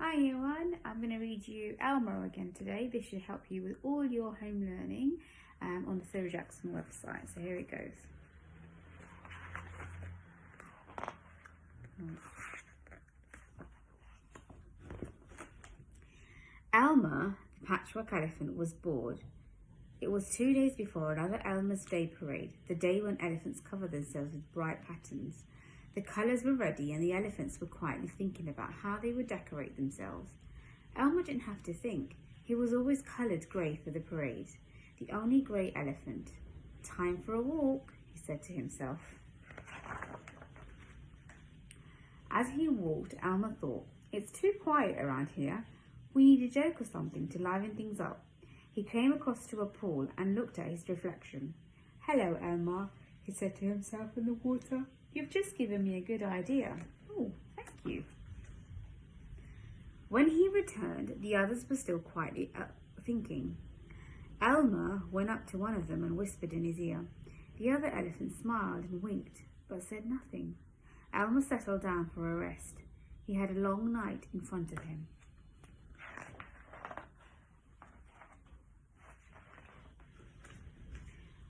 Hi Yr1, I'm going to read you Alma again today. This should help you with all your home learning on the Sir Jackson website. So here it goes. Alma, the Patchwork Elephant, was bored. It was 2 days before another Elmer's Day parade, the day when elephants cover themselves with bright patterns. The colours were ready and the elephants were quietly thinking about how they would decorate themselves. Elmer didn't have to think. He was always coloured grey for the parade, the only grey elephant. "Time for a walk," he said to himself. As he walked, Elmer thought, "It's too quiet around here. We need a joke or something to liven things up." He came across to a pool and looked at his reflection. "Hello, Elmer," he said to himself in the water. "You've just given me a good idea." "Oh, thank you." When he returned, the others were still quietly thinking. Elmer went up to one of them and whispered in his ear. The other elephant smiled and winked, but said nothing. Elmer settled down for a rest. He had a long night in front of him.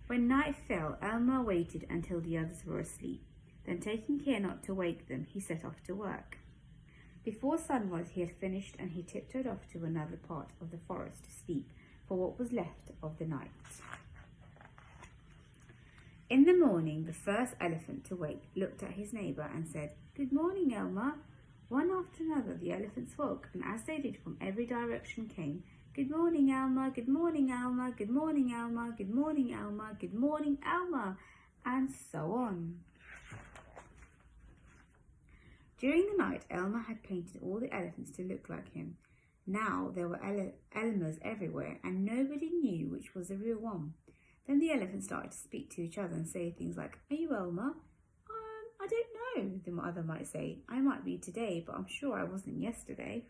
When night fell, Elmer waited until the others were asleep. Then, taking care not to wake them, he set off to work. Before sunrise he had finished, and he tiptoed off to another part of the forest to sleep for what was left of the night. In the morning, the first elephant to wake looked at his neighbour and said, "Good morning, Elmer." One after another the elephants woke, and as they did from every direction came, "Good morning, Alma, good morning, Alma, good morning, Alma, good morning, Alma, good morning, Alma," and so on. During the night, Elmer had painted all the elephants to look like him. Now there were Elmers everywhere, and nobody knew which was the real one. Then the elephants started to speak to each other and say things like, "Are you Elmer?" I don't know," the other might say. "I might be today, but I'm sure I wasn't yesterday."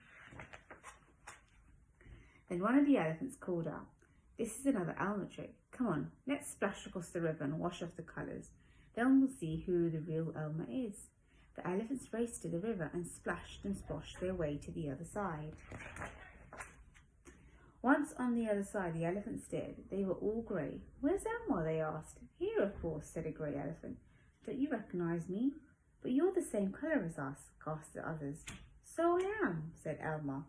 Then one of the elephants called out, "This is another Alma trick. Come on, let's splash across the river and wash off the colours. Then we'll see who the real Elmer is." The elephants raced to the river and splashed and splashed their way to the other side. Once on the other side, the elephants stared. They were all grey. "Where's Elmer?" they asked. "Here, of course," said a grey elephant. "Don't you recognise me?" "But you're the same colour as us," gasped the others. "So I am," said Elmer.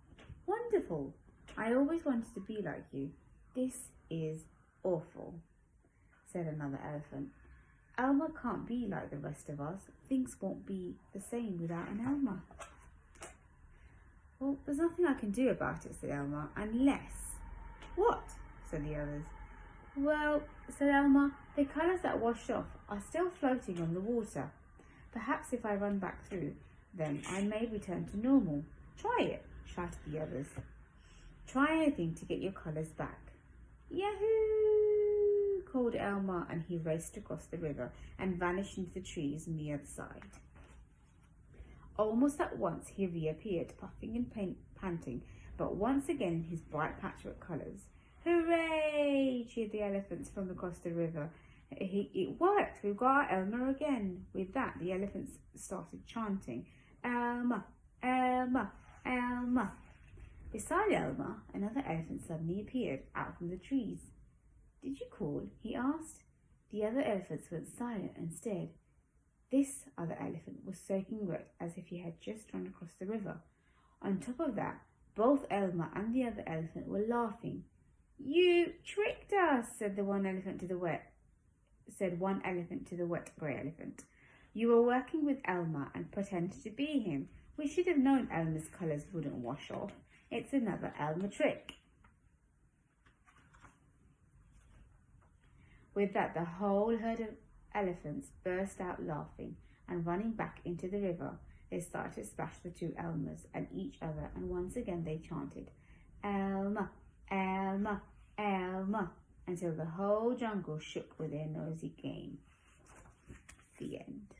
"Wonderful. I always wanted to be like you." "This is awful," said another elephant. "Elmer can't be like the rest of us. Things won't be the same without an Elmer." "Well, there's nothing I can do about it," said Elmer, "unless—" "What?" said the others. "Well," said Elmer, "the colours that washed off are still floating on the water. Perhaps if I run back through them, I may return to normal." "Try it," shouted the others. "Try anything to get your colours back." "Yahoo!" called Elmer, and he raced across the river and vanished into the trees on the other side. Almost at once he reappeared, puffing and panting, but once again in his bright patchwork colours. "Hooray!" cheered the elephants from across the river. "It worked! We've got our Elmer again." With that, the elephants started chanting, "Elmer, Elmer, Elmer." Beside Elmer, another elephant suddenly appeared out from the trees. "Did you call?" he asked. The other elephants went silent and stared. This other elephant was soaking wet as if he had just run across the river. On top of that, both Elmer and the other elephant were laughing. "You tricked us," said one elephant to the wet grey elephant. "You were working with Elmer and pretended to be him. We should have known Elmer's colours wouldn't wash off. It's another Elmer trick." With that, the whole herd of elephants burst out laughing, and running back into the river, they started to splash the two Elmers and each other, and once again they chanted, "Elmer, Elmer, Elmer," until the whole jungle shook with their noisy game. The end.